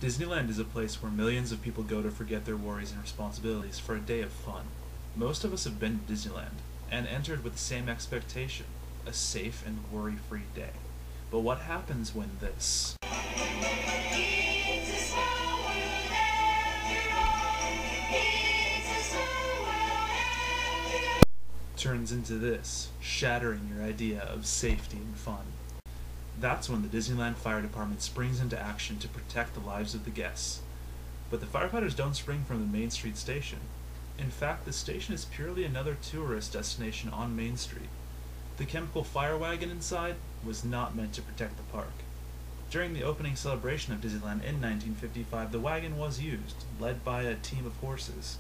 Disneyland is a place where millions of people go to forget their worries and responsibilities for a day of fun. Most of us have been to Disneyland and entered with the same expectation, a safe and worry-free day. But what happens when this turns into this, shattering your idea of safety and fun? That's when the Disneyland Fire Department springs into action to protect the lives of the guests. But the firefighters don't spring from the Main Street station. In fact, the station is purely another tourist destination on Main Street. The chemical fire wagon inside was not meant to protect the park. During the opening celebration of Disneyland in 1955, the wagon was used, led by a team of horses.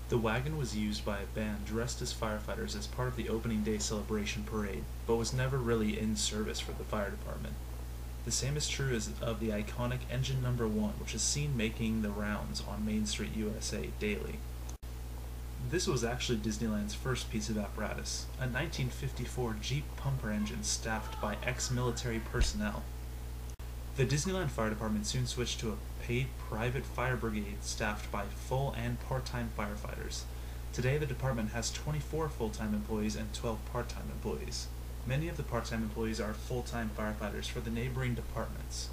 The wagon was used by a band dressed as firefighters as part of the opening day celebration parade, but was never really in service for the fire department. The same is true of the iconic Engine No. 1, which is seen making the rounds on Main Street, USA daily. This was actually Disneyland's first piece of apparatus, a 1954 Jeep pumper engine staffed by ex-military personnel. The Disneyland Fire Department soon switched to a paid private fire brigade staffed by full and part-time firefighters. Today the department has 24 full-time employees and 12 part-time employees. Many of the part-time employees are full-time firefighters for the neighboring departments.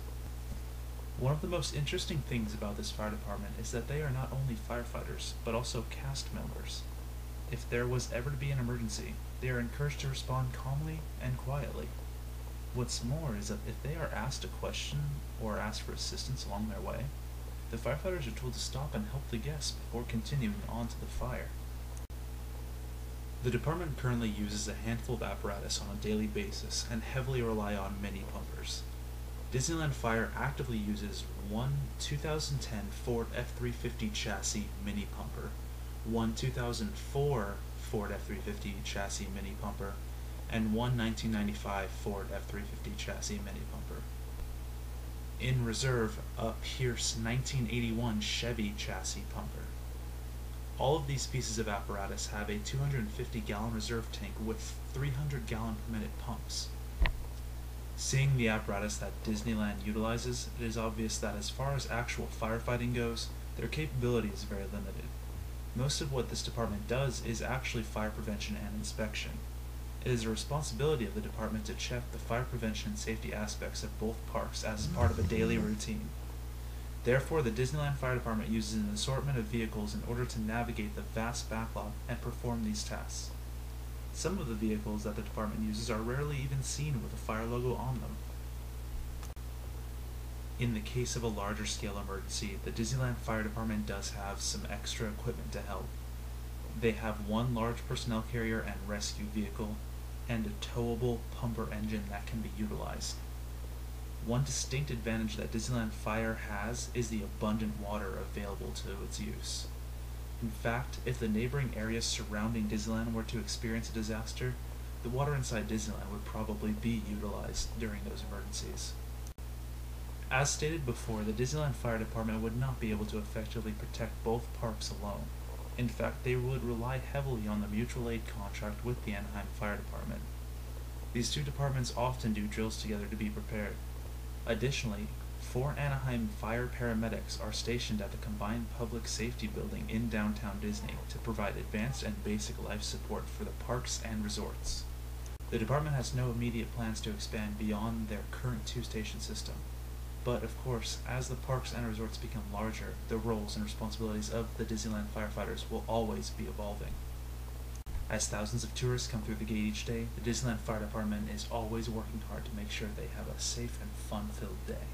One of the most interesting things about this fire department is that they are not only firefighters, but also cast members. If there was ever to be an emergency, they are encouraged to respond calmly and quietly. What's more is that if they are asked a question or asked for assistance along their way, the firefighters are told to stop and help the guests before continuing on to the fire. The department currently uses a handful of apparatus on a daily basis and heavily rely on mini pumpers. Disneyland Fire actively uses one 2010 Ford F-350 chassis mini pumper, one 2004 Ford F-350 chassis mini pumper, and one 1995 Ford F-350 chassis mini pumper. In reserve, a Pierce 1981 Chevy chassis pumper. All of these pieces of apparatus have a 250-gallon reserve tank with 300-gallon-per-minute pumps. Seeing the apparatus that Disneyland utilizes, it is obvious that as far as actual firefighting goes, their capability is very limited. Most of what this department does is actually fire prevention and inspection. It is a responsibility of the department to check the fire prevention and safety aspects of both parks as part of a daily routine. Therefore, the Disneyland Fire Department uses an assortment of vehicles in order to navigate the vast backlog and perform these tasks. Some of the vehicles that the department uses are rarely even seen with a fire logo on them. In the case of a larger scale emergency, the Disneyland Fire Department does have some extra equipment to help. They have one large personnel carrier and rescue vehicle, and a towable pumper engine that can be utilized. One distinct advantage that Disneyland Fire has is the abundant water available to its use. In fact, if the neighboring areas surrounding Disneyland were to experience a disaster, the water inside Disneyland would probably be utilized during those emergencies. As stated before, the Disneyland Fire Department would not be able to effectively protect both parks alone. In fact, they would rely heavily on the mutual aid contract with the Anaheim Fire Department. These two departments often do drills together to be prepared. Additionally, 4 Anaheim fire paramedics are stationed at the combined public safety building in downtown Disney to provide advanced and basic life support for the parks and resorts. The department has no immediate plans to expand beyond their current 2-station system. But, of course, as the parks and resorts become larger, the roles and responsibilities of the Disneyland firefighters will always be evolving. As thousands of tourists come through the gate each day, the Disneyland Fire Department is always working hard to make sure they have a safe and fun-filled day.